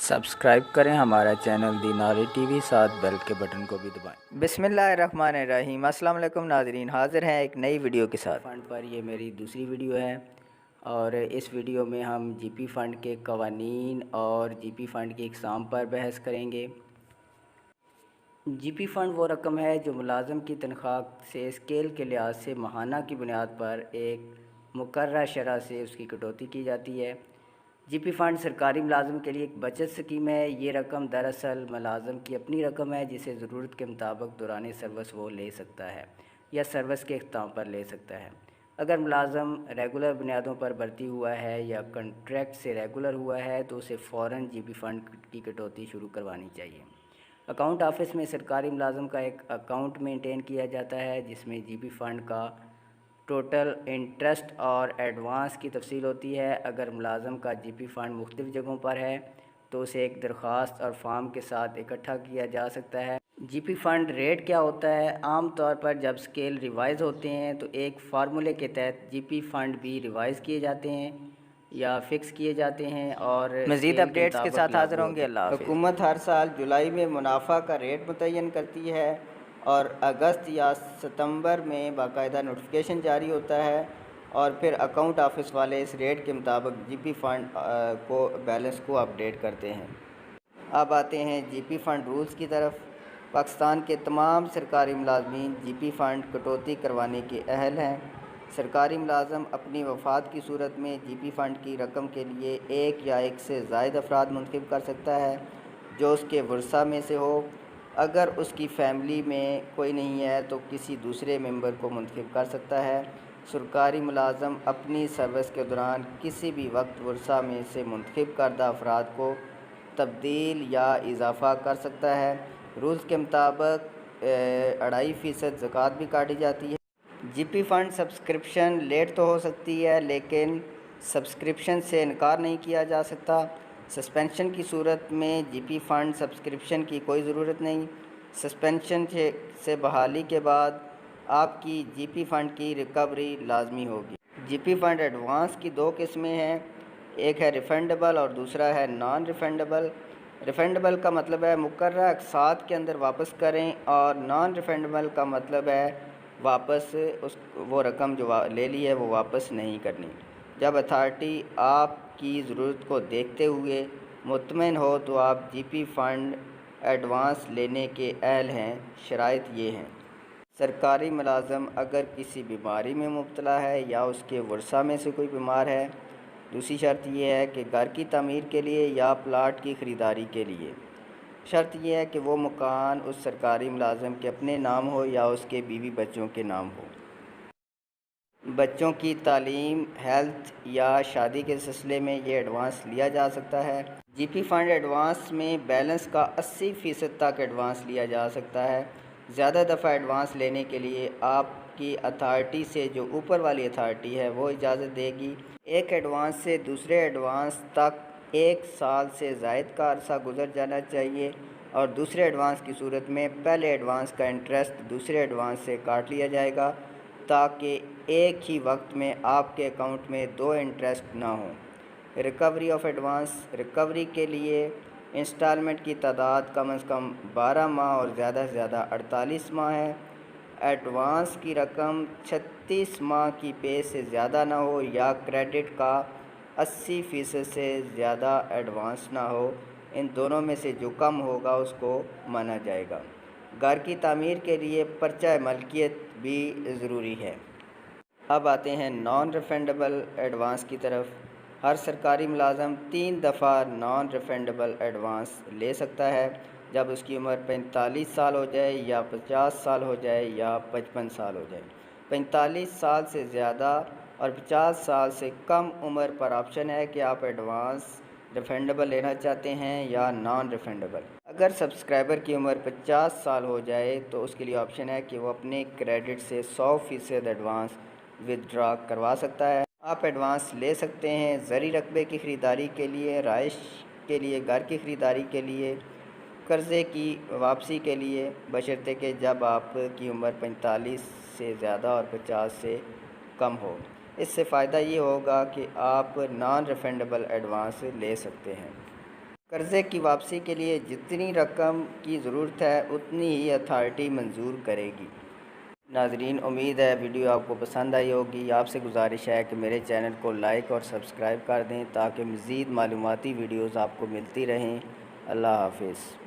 Subscribe करें हमारा channel दी knowledge TV, साथ बेल के बटन को भी दबाएं। बिस्मिल्लाहिर्रहमानिर्रहीम। अस्सलाम वालेकुम नाज़रीन, हाज़िर हैं एक नई वीडियो के साथ। फ़ंड पर ये मेरी दूसरी वीडियो है और इस वीडियो में हम जीपी फ़ंड के कवानीन और जीपी फ़ंड की इक़साम पर बहस करेंगे। जीपी फ़ंड वो रकम है जो मुलाज़म की तनख्वाह से स्केल के लिहाज से माहाना की बुनियाद पर एक मुकर्रर शरह से उसकी कटौती की जाती है। जीपी फ़ंड सरकारी मुलाज़म के लिए एक बचत स्कीम है। ये रकम दरअसल मुलाज़म की अपनी रकम है जिसे ज़रूरत के मुताबिक दौरान सर्विस वो ले सकता है या सर्विस के अख्ताम पर ले सकता है। अगर मुलाज़म रेगुलर बुनियादों पर भर्ती हुआ है या कॉन्ट्रैक्ट से रेगुलर हुआ है तो उसे फ़ौरन जीपी फ़ंड की कटौती शुरू करवानी चाहिए। अकाउंट ऑफिस में सरकारी मुलाज़म का एक अकाउंट मेंटेन किया जाता है जिसमें जीपी फ़ंड का टोटल इंटरेस्ट और एडवांस की तफसील होती है। अगर मुलाज़म का जीपी फ़ंड मुख्तलिफ़ जगहों पर है तो उसे एक दरख्वास्त और फॉर्म के साथ इकट्ठा किया जा सकता है। जीपी फ़ंड रेट क्या होता है? आम तौर पर जब स्केल रिवाइज़ होते हैं तो एक फार्मूले के तहत जीपी फ़ंड भी रिवाइज़ किए जाते हैं या फ़िक्स किए जाते हैं और मज़ीद अपडेट्स के साथ हाज़िर होंगे। अल्लाह हाफ़िज़। हुकूमत हर साल जुलाई में मुनाफा का रेट मुतय्यन करती है और अगस्त या सितंबर में बाकायदा नोटिफिकेशन जारी होता है और फिर अकाउंट ऑफिस वाले इस रेट के मुताबिक जीपी फ़ंड को बैलेंस को अपडेट करते हैं। अब आते हैं जीपी फ़ंड रूल्स की तरफ। पाकिस्तान के तमाम सरकारी मुलाजमीन जीपी फ़ंड कटौती करवाने के अहल हैं। सरकारी मुलाजम अपनी वफ़ात की सूरत में जीपी फ़ंड की रकम के लिए एक या एक से ज़ायद अफराद मुंतखब कर सकता है जो उसके वर्सा में से हो। अगर उसकी फ़ैमिली में कोई नहीं है तो किसी दूसरे मेंबर को मुंतखब कर सकता है। सरकारी मुलाजम अपनी सर्विस के दौरान किसी भी वक्त वर्सा में से मुंतखब करदा अफराद को तब्दील या इजाफ़ा कर सकता है। रूल्स के मुताबिक 2.5% ज़कात भी काटी जाती है। जीपी फ़ंड सब्सक्रिप्शन लेट तो हो सकती है लेकिन सब्सक्रिप्शन से इनकार नहीं किया जा सकता। सस्पेंशन की सूरत में जीपी फ़ंड सब्सक्रिप्शन की कोई ज़रूरत नहीं। सस्पेंशन से बहाली के बाद आपकी जीपी फ़ंड की रिकवरी लाजमी होगी। जीपी फ़ंड एडवांस की दो किस्में हैं, एक है रिफ़ंडेबल और दूसरा है नॉन रिफ़ंडेबल। रिफ़ंडेबल का मतलब है मुकर्रर अक़सात के अंदर वापस करें और नॉन रिफ़ंडेबल का मतलब है वापस वो रकम जो ले ली है वो वापस नहीं करनी। जब अथॉरिटी आपकी ज़रूरत को देखते हुए मुतमईन हो तो आप जीपी फ़ंड एडवांस लेने के अहल हैं। शराइत ये हैं, सरकारी मुलाज़म अगर किसी बीमारी में मुब्तला है या उसके वर्सा में से कोई बीमार है। दूसरी शर्त यह है कि घर की तामीर के लिए या प्लाट की ख़रीदारी के लिए। शर्त यह है कि वो मकान उस सरकारी मुलाज़म के अपने नाम हो या उसके बीवी बच्चों के नाम हो। बच्चों की तालीम, हेल्थ या शादी के सिलसिले में ये एडवांस लिया जा सकता है। जीपी फ़ंड एडवांस में बैलेंस का 80% तक एडवांस लिया जा सकता है। ज़्यादा दफ़ा एडवांस लेने के लिए आपकी अथॉरिटी से जो ऊपर वाली अथॉरिटी है वो इजाज़त देगी। एक एडवांस से दूसरे एडवांस तक 1 साल से ज़ायद का अरसा गुजर जाना चाहिए और दूसरे एडवांस की सूरत में पहले एडवांस का इंटरेस्ट दूसरे एडवांस से काट लिया जाएगा ताकि एक ही वक्त में आपके अकाउंट में 2 इंटरेस्ट ना हो। रिकवरी ऑफ एडवांस, रिकवरी के लिए इंस्टॉलमेंट की तादाद कम से कम 12 माह और ज़्यादा से ज़्यादा 48 माह है। एडवांस की रकम 36 माह की पे से ज़्यादा ना हो या क्रेडिट का 80% से ज़्यादा एडवांस ना हो। इन दोनों में से जो कम होगा उसको माना जाएगा। घर की तामीर के लिए पर्चा मलकियत भी ज़रूरी है। अब आते हैं नॉन रिफ़ंडेबल एडवांस की तरफ। हर सरकारी मुलाज़म 3 दफ़ा नॉन रिफ़ंडेबल एडवांस ले सकता है जब उसकी उम्र 45 साल हो जाए या 50 साल हो जाए या 55 साल हो जाए। 45 साल से ज़्यादा और 50 साल से कम उम्र पर ऑप्शन है कि आप एडवांस रिफ़ंडेबल लेना चाहते हैं या नॉन रिफ़ंडेबल। अगर सब्सक्राइबर की उम्र 50 साल हो जाए तो उसके लिए ऑप्शन है कि वो अपने क्रेडिट से 100% एडवांस विदड्रॉ करवा सकता है। आप एडवांस ले सकते हैं ज़री रकबे की ख़रीदारी के लिए, राइश के लिए, घर की ख़रीदारी के लिए, कर्ज़े की वापसी के लिए, बशर्ते कि जब आपकी उम्र 45 से ज़्यादा और 50 से कम हो। इससे फ़ायदा ये होगा कि आप नॉन रिफ़ंडेबल एडवांस ले सकते हैं। قرضے کی واپسی کے لیے جتنی رقم کی ضرورت ہے اتنی ہی اتھارٹی منظور کرے گی۔ ناظرین، امید ہے ویڈیو آپ کو پسند آئی ہوگی۔ آپ سے گزارش ہے کہ میرے چینل کو لائک اور سبسکرائب کر دیں تاکہ مزید معلوماتی ویڈیوز آپ کو ملتی رہیں۔ اللہ حافظ۔